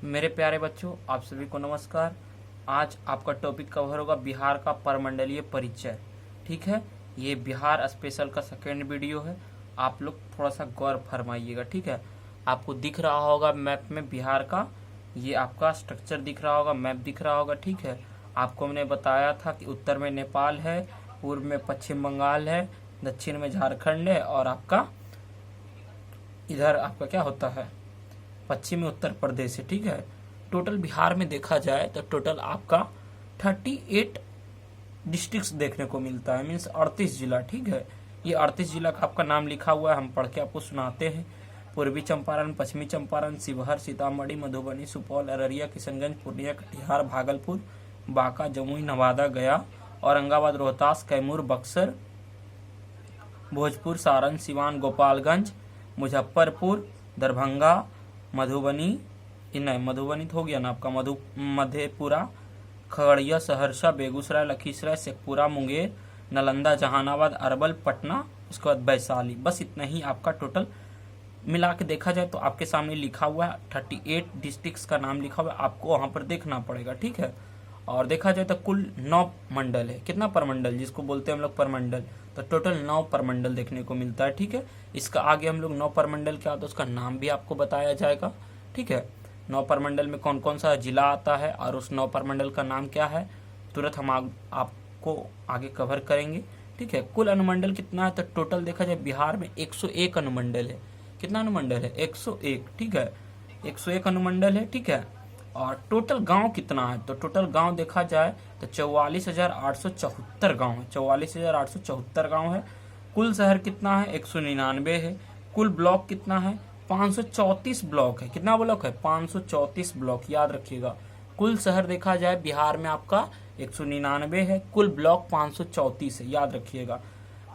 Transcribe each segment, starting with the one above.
मेरे प्यारे बच्चों, आप सभी को नमस्कार। आज आपका टॉपिक कवर होगा बिहार का परमंडलीय परिचय। ठीक है, ये बिहार स्पेशल का सेकेंड वीडियो है। आप लोग थोड़ा सा गौर फरमाइएगा। ठीक है, आपको दिख रहा होगा मैप में बिहार का ये आपका स्ट्रक्चर दिख रहा होगा, मैप दिख रहा होगा। ठीक है, आपको मैंने बताया था कि उत्तर में नेपाल है, पूर्व में पश्चिम बंगाल है, दक्षिण में झारखंड है और आपका इधर आपका क्या होता है, पश्चिमी उत्तर प्रदेश है। ठीक है, टोटल बिहार में देखा जाए तो टोटल आपका 38 डिस्ट्रिक्ट्स देखने को मिलता है, मीन्स 38 जिला। ठीक है, ये 38 जिला का आपका नाम लिखा हुआ है, हम पढ़ के आपको सुनाते हैं। पूर्वी चंपारण, पश्चिमी चंपारण, शिवहर, सीतामढ़ी, मधुबनी, सुपौल, अररिया, किशनगंज, पूर्णिया, कटिहार, भागलपुर, बांका, जमुई, नवादा, गया, औरंगाबाद, रोहतास, कैमूर, बक्सर, भोजपुर, सारण, सिवान, गोपालगंज, मुजफ्फरपुर, दरभंगा, मधुबनी, नहीं मधुबनी तो हो गया ना आपका, मधेपुरा, खगड़िया, सहरसा, बेगूसराय, लखीसराय, शेखपुरा, मुंगेर, नालंदा, जहानाबाद, अरवल, पटना, उसके बाद वैशाली। बस इतना ही आपका टोटल मिला के देखा जाए तो आपके सामने लिखा हुआ है 38 डिस्ट्रिक्ट्स का नाम लिखा हुआ है, आपको वहां पर देखना पड़ेगा। ठीक है, और देखा जाए तो कुल 9 मंडल है। कितना परमंडल, जिसको बोलते हैं हम लोग परमंडल, तो टोटल 9 परमंडल देखने को मिलता है। ठीक है, इसका आगे हम लोग 9 परमंडल क्या होता है उसका नाम भी आपको बताया जाएगा। ठीक है, 9 परमंडल में कौन कौन सा जिला आता है और उस 9 परमंडल का नाम क्या है, तुरंत हम आपको आगे कवर करेंगे। ठीक है, कुल अनुमंडल कितना है, तो टोटल देखा जाए बिहार में 101 अनुमंडल है। कितना अनुमंडल है, 101। ठीक है, 101 अनुमंडल है। ठीक है, और टोटल गांव कितना है, तो टोटल गांव देखा जाए तो 44,874 गांव है। 44,874 गांव है। कुल शहर कितना है, 199 है। कुल ब्लॉक कितना है, 534 ब्लॉक है। कितना ब्लॉक है, 534 ब्लॉक, याद रखिएगा। कुल शहर देखा जाए बिहार में आपका 199 है, कुल ब्लॉक 534 है, याद रखिएगा।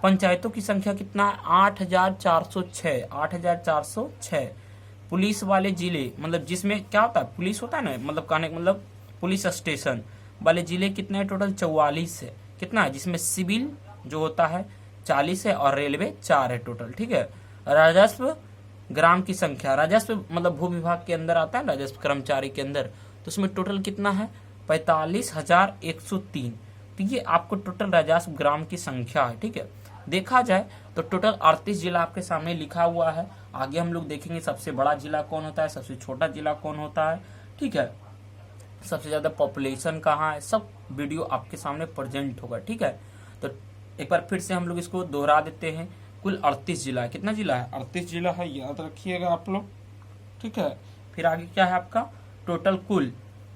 पंचायतों की संख्या कितना है, 8,406। 8,406। पुलिस वाले जिले, मतलब जिसमें क्या होता है, पुलिस होता है ना, मतलब कहने का मतलब पुलिस स्टेशन वाले जिले कितने हैं, टोटल 44 है। कितना है, जिसमें सिविल जो होता है 40 है और रेलवे 4 है टोटल। ठीक है, राजस्व ग्राम की संख्या, राजस्व मतलब भू विभाग के अंदर आता है, राजस्व कर्मचारी के अंदर, तो उसमें टोटल कितना है, 45,103। तो ये आपको टोटल राजस्व ग्राम की संख्या है। ठीक है, देखा जाए तो टोटल 38 जिला आपके सामने लिखा हुआ है। आगे हम लोग देखेंगे सबसे बड़ा जिला कौन होता है, सबसे छोटा जिला कौन होता है। ठीक है, सबसे ज्यादा पॉपुलेशन कहाँ है, सब वीडियो आपके सामने प्रेजेंट होगा। ठीक है, तो एक बार फिर से हम लोग इसको दोहरा देते हैं। कुल 38 जिला है। कितना जिला है, 38 जिला है, याद रखिएगा आप लोग। ठीक है, फिर आगे क्या है आपका, टोटल कुल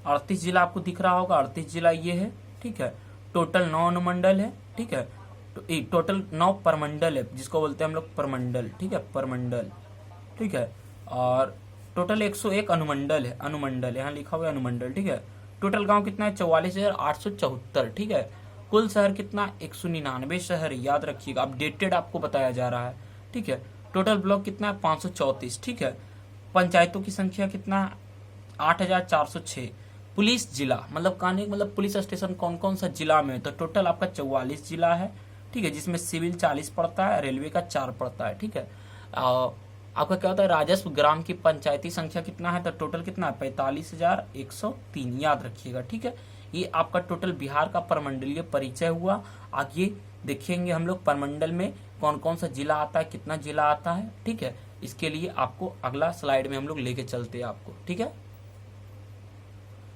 38 जिला आपको दिख रहा होगा, 38 जिला ये है। ठीक है, टोटल 9 अनुमंडल है। ठीक है, टोटल 9 परमंडल है, जिसको बोलते हैं हम लोग परमंडल। ठीक है, परमंडल। ठीक है, और टोटल 101 अनुमंडल है। अनुमंडल यहाँ लिखा हुआ है अनुमंडल। ठीक है, टोटल गांव कितना है, 44,874। ठीक है, कुल शहर कितना, 199 शहर, याद रखिएगा, अपडेटेड आपको बताया जा रहा है। ठीक है, टोटल ब्लॉक कितना है, 534। ठीक है, पंचायतों की संख्या कितना है, 8,406। पुलिस जिला मतलब कहने मतलब पुलिस स्टेशन कौन कौन सा जिला में, तो टोटल आपका 44 जिला है। ठीक है, जिसमें सिविल 40 पड़ता है, रेलवे का 4 पड़ता है। ठीक है, आपका क्या होता है, राजस्व ग्राम की पंचायती संख्या कितना है, तो टोटल कितना है, 45,103, याद रखिएगा। ठीक है, ये आपका टोटल बिहार का परमंडलीय परिचय हुआ। आगे देखेंगे हम लोग परमंडल में कौन कौन सा जिला आता है, कितना जिला आता है। ठीक है, इसके लिए आपको अगला स्लाइड में हम लोग लेके चलते हैं आपको। ठीक है,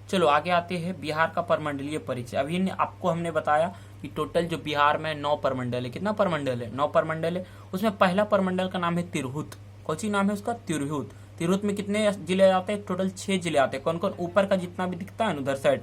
चलो आगे आते हैं बिहार का परमंडलीय परिचय। अभी आपको हमने बताया कि टोटल जो बिहार में 9 परमंडल है। कितना परमंडल है, 9 परमंडल है। उसमें पहला परमंडल का नाम है तिरहुत। कौन सी नाम है उसका, तिरहुत। तिरहुत में कितने जिले आते हैं, टोटल 6 जिले आते हैं। कौन कौन, ऊपर का जितना भी दिखता है उधर साइड,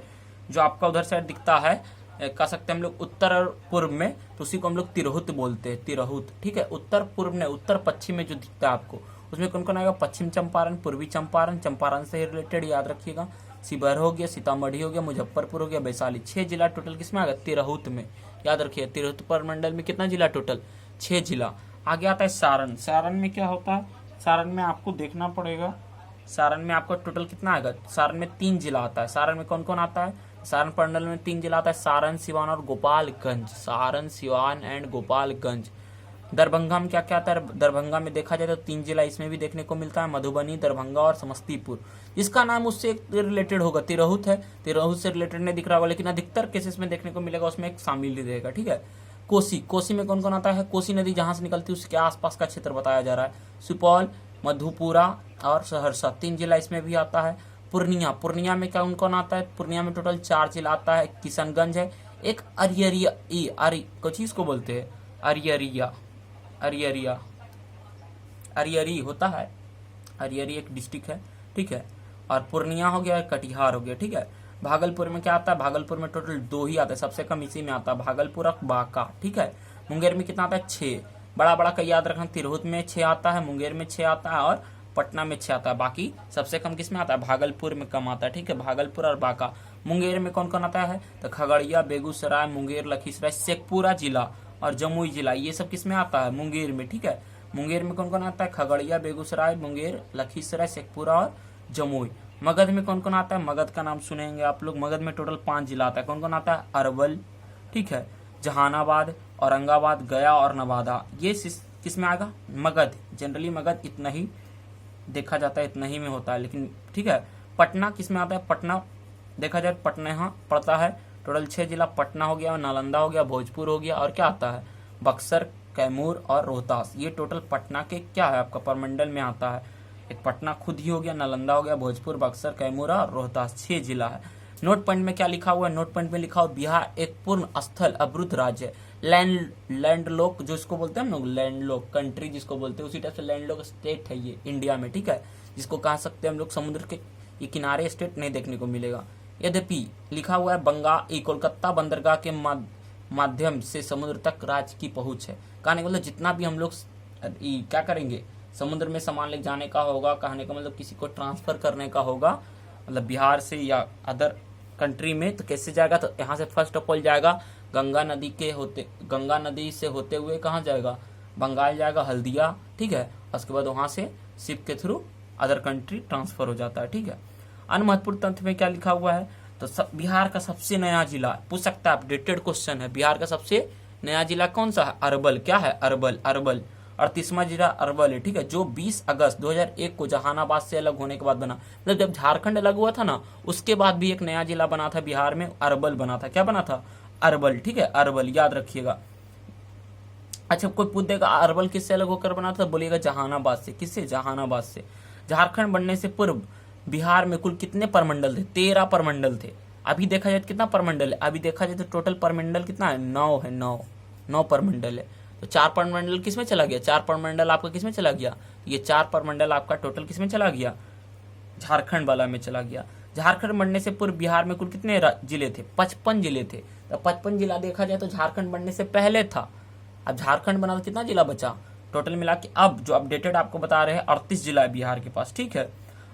जो आपका उधर साइड दिखता है, कह सकते हैं हम लोग उत्तर और पूर्व में, तो उसी को हम लोग तिरहुत बोलते हैं, तिरहुत। ठीक है, उत्तर पूर्व में, उत्तर पश्चिम में जो दिखता है आपको, उसमें कौन कौन आएगा, पश्चिम चंपारण, पूर्वी चंपारण, चंपारण से रिलेटेड याद रखिएगा, शिवहर हो गया, सीतामढ़ी हो गया, मुजफ्फरपुर हो गया, वैशाली। 6 जिला टोटल किसमें आ गया, तिरहुत में, याद रखिए। तिरहुत परमंडल में कितना जिला, टोटल 6 जिला। आगे आता है सारण। सारण में क्या होता है, सारण में आपको देखना पड़ेगा, सारण में आपका टोटल कितना आएगा, सारण में 3 जिला आता है। सारण में कौन कौन आता है, सारण परमंडल में 3 जिला आता है, सारण, सिवान और गोपालगंज। सारण, सिवान एंड गोपालगंज। दरभंगा में क्या क्या आता है? दरभंगा में देखा जाए तो 3 जिला इसमें भी देखने को मिलता है, मधुबनी, दरभंगा और समस्तीपुर। जिसका नाम उससे रिलेटेड होगा, तिरहुत है, तिरहुत से रिलेटेड नहीं दिख रहा होगा, लेकिन अधिकतर केसेस में देखने को मिलेगा उसमें एक शामिल ही रहेगा। ठीक है, कोसी, कोसी में कौन कौन आता है? कोसी नदी जहां से निकलती है उसके आसपास का क्षेत्र बताया जा रहा है। सुपौल, मधुपुरा और सहरसा 3 जिला इसमें भी आता है। पूर्णिया, पूर्णिया में कौन कौन आता है? पूर्णिया में टोटल 4 जिला आता है। किशनगंज है, एक अरियरिया, कुछ चीज को बोलते हैं अरियरिया, अरियरिया, अरियरी होता है, अरियरी एक डिस्ट्रिक्ट है। ठीक है, और पूर्णिया हो गया, कटिहार हो गया। ठीक है, भागलपुर में क्या आता है? भागलपुर में टोटल 2 ही आता है, सबसे कम इसी में आता है, भागलपुर और बांका। ठीक है, मुंगेर में कितना आता है? 6। बड़ा बड़ा का याद रखना, तिरहुत में 6 आता है, मुंगेर में 6 आता है और पटना में 6 आता है। बाकी सबसे कम किस में आता है? भागलपुर में कम आता है। ठीक है, भागलपुर और बांका। मुंगेर में कौन कौन आता है? तो खगड़िया, बेगूसराय, मुंगेर, लखीसराय, शेखपुरा जिला और जमुई जिला, ये सब किस में आता है? मुंगेर में। ठीक है, मुंगेर में कौन कौन आता है? खगड़िया, बेगूसराय, मुंगेर, लखीसराय, शेखपुरा और जमुई। मगध में कौन कौन आता है? मगध का नाम सुनेंगे आप लोग। मगध में टोटल 5 जिला आता है। कौन कौन आता है? अरवल, ठीक है, जहानाबाद, औरंगाबाद, गया और नवादा, ये किस में आएगा? मगध। जनरली मगध इतना ही देखा जाता है, इतना ही में होता है, लेकिन ठीक है। पटना किस में आता है? पटना देखा जाए पटना यहाँ पड़ता है। टोटल 6 जिला पटना हो गया, नालंदा हो गया, भोजपुर हो गया और क्या आता है? बक्सर, कैमूर और रोहतास। ये टोटल पटना के क्या है? आपका परमंडल में आता है। एक पटना खुद ही हो गया, नालंदा हो गया, भोजपुर, बक्सर, कैमूर और रोहतास, 6 जिला है। नोट पॉइंट में क्या लिखा हुआ है? नोट पॉइंट में लिखा हुआ बिहार एक पूर्ण स्थल अवरुद्ध राज्य है। लैंडलॉक जो इसको बोलते हैं हम लोग, लैंडलॉक कंट्री जिसको बोलते हैं, उसी टाइप से लैंडलॉक स्टेट है ये इंडिया में। ठीक है, जिसको कह सकते हैं हम लोग समुद्र के ये किनारे स्टेट नहीं देखने को मिलेगा। यद्यपि लिखा हुआ है कोलकाता बंदरगाह के माध्यम से समुद्र तक राज्य की पहुंच है। कहने का मतलब जितना भी हम लोग क्या करेंगे, समुद्र में सामान ले जाने का होगा, कहने का मतलब किसी को ट्रांसफर करने का होगा, मतलब बिहार से या अदर कंट्री में, तो कैसे जाएगा? तो यहाँ से फर्स्ट ऑफ ऑल जाएगा गंगा नदी से होते हुए कहाँ जाएगा? बंगाल जाएगा, हल्दिया। ठीक है, उसके बाद वहां से शिप के थ्रू अदर कंट्री ट्रांसफर हो जाता है। ठीक है, अन्य महत्वपूर्ण तथ्य में क्या लिखा हुआ है? तो बिहार का सबसे नया जिला, पूछ सकता है, अपडेटेड क्वेश्चन है, बिहार का सबसे नया जिला कौन सा है? अरवल। क्या है? अरवल। 38वां जिला अरवल है। ठीक है, जो 20 अगस्त 2001 को जहानाबाद से अलग होने के बाद बना। मतलब जब झारखंड अलग हुआ था ना, उसके बाद भी एक नया जिला बना था बिहार में, अरवल बना था। क्या बना था? अरवल। ठीक है, अरवल याद रखिएगा। अच्छा, कोई पूछ देगा अरवल किससे अलग होकर बना था? बोलिएगा जहानाबाद से। किससे? जहानाबाद से। झारखंड बनने से पूर्व बिहार में कुल कितने परमंडल थे? 13 परमंडल थे। अभी देखा जाए कितना परमंडल है? अभी देखा जाए तो टोटल परमंडल कितना है? 9 है। 9 परमंडल है। तो 4 परमंडल किस में चला गया? 4 परमंडल आपका किस में चला गया? ये 4 परमंडल आपका टोटल किस में चला गया? झारखंड वाला में चला गया। झारखंड बनने से पूर्व बिहार में कुल कितने जिले थे? 55 जिले थे। तो 55 जिला देखा जाए तो झारखंड बनने से पहले था। अब झारखंड बना तो कितना जिला बचा? टोटल मिला के अब जो अपडेटेड आपको बता रहे हैं 38 जिला है बिहार के पास। ठीक है,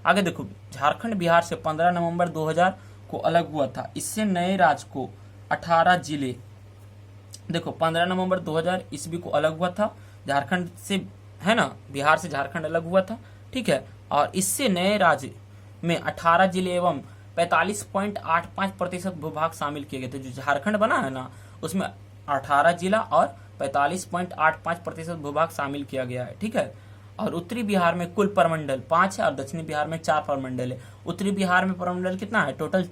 आगे देखो, झारखंड बिहार से 15 नवंबर 2000 को अलग हुआ था। इससे नए राज्य को 18 जिले, देखो 15 नवंबर 2000 ईस्वी को अलग हुआ था झारखंड से, है ना, बिहार से झारखंड अलग हुआ था। ठीक है, और इससे नए राज्य में 18 जिले एवं 45.85% भूभाग शामिल किए गए थे। जो झारखंड बना है ना, उसमें 18 जिला और 45.85% भूभाग शामिल किया गया है। ठीक है, और उत्तरी बिहार में कुल परमंडल 5 है और दक्षिणी बिहार में 4 परमंडल है। उत्तरी बिहार में परमंडल कितना है? टोटल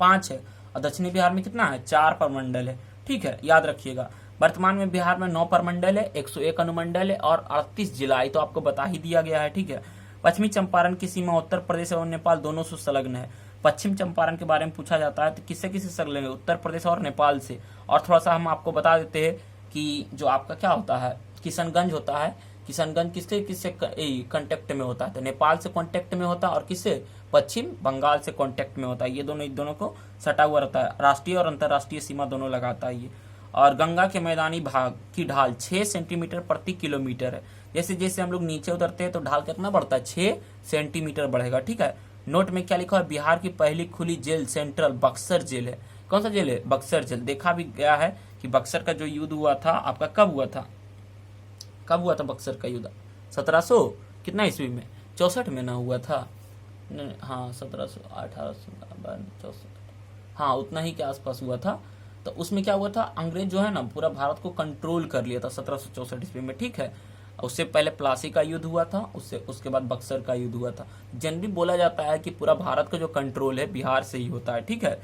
5 है और दक्षिणी बिहार में कितना है? 4 परमंडल है। ठीक है, याद रखिएगा। वर्तमान में बिहार में 9 परमंडल है, 101 अनुमंडल है और 38 जिला, तो आपको बता ही दिया गया है। ठीक है, पश्चिमी चंपारण की सीमा उत्तर प्रदेश और नेपाल दोनों से संलग्न है। पश्चिम चंपारण के बारे में पूछा जाता है तो किससे किससे संलग्न है? उत्तर प्रदेश और नेपाल से। और थोड़ा सा हम आपको बता देते हैं कि जो आपका क्या होता है, किशनगंज होता है, किशनगंज किससे किससे कांटेक्ट में होता है? तो नेपाल से कांटेक्ट में होता है और किससे? पश्चिम बंगाल से कांटेक्ट में होता है। ये दोनों एक दोनों को सटा हुआ रहता है, राष्ट्रीय और अंतर्राष्ट्रीय सीमा दोनों लगाता है ये। और गंगा के मैदानी भाग की ढाल 6 सेंटीमीटर प्रति किलोमीटर है। जैसे जैसे हम लोग नीचे उतरते हैं तो ढाल कितना बढ़ता है? 6 सेंटीमीटर बढ़ेगा। ठीक है, नोट में क्या लिखा है? बिहार की पहली खुली जेल सेंट्रल बक्सर जेल है। कौन सा जेल है? बक्सर जेल। देखा भी गया है कि बक्सर का जो युद्ध हुआ था आपका कब हुआ था? कब हुआ था बक्सर का युद्ध? 1700 कितना ईस्वी में? 64 में ना हुआ था? हाँ 1700 1864, हाँ उतना ही के आसपास हुआ था। तो उसमें क्या हुआ था, अंग्रेज जो है ना पूरा भारत को कंट्रोल कर लिया था 1764 ईस्वी में, ठीक है। उससे पहले प्लासी का युद्ध हुआ था, उसके बाद बक्सर का युद्ध हुआ था। जनरली बोला जाता है कि पूरा भारत का जो कंट्रोल है बिहार से ही होता है, ठीक है।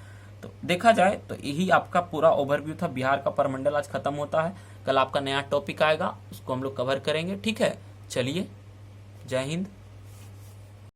तो देखा जाए तो यही आपका पूरा ओवरव्यू था बिहार का परमंडल। आज खत्म होता है, कल आपका नया टॉपिक आएगा, उसको हम लोग कवर करेंगे, ठीक है। चलिए, जय हिंद।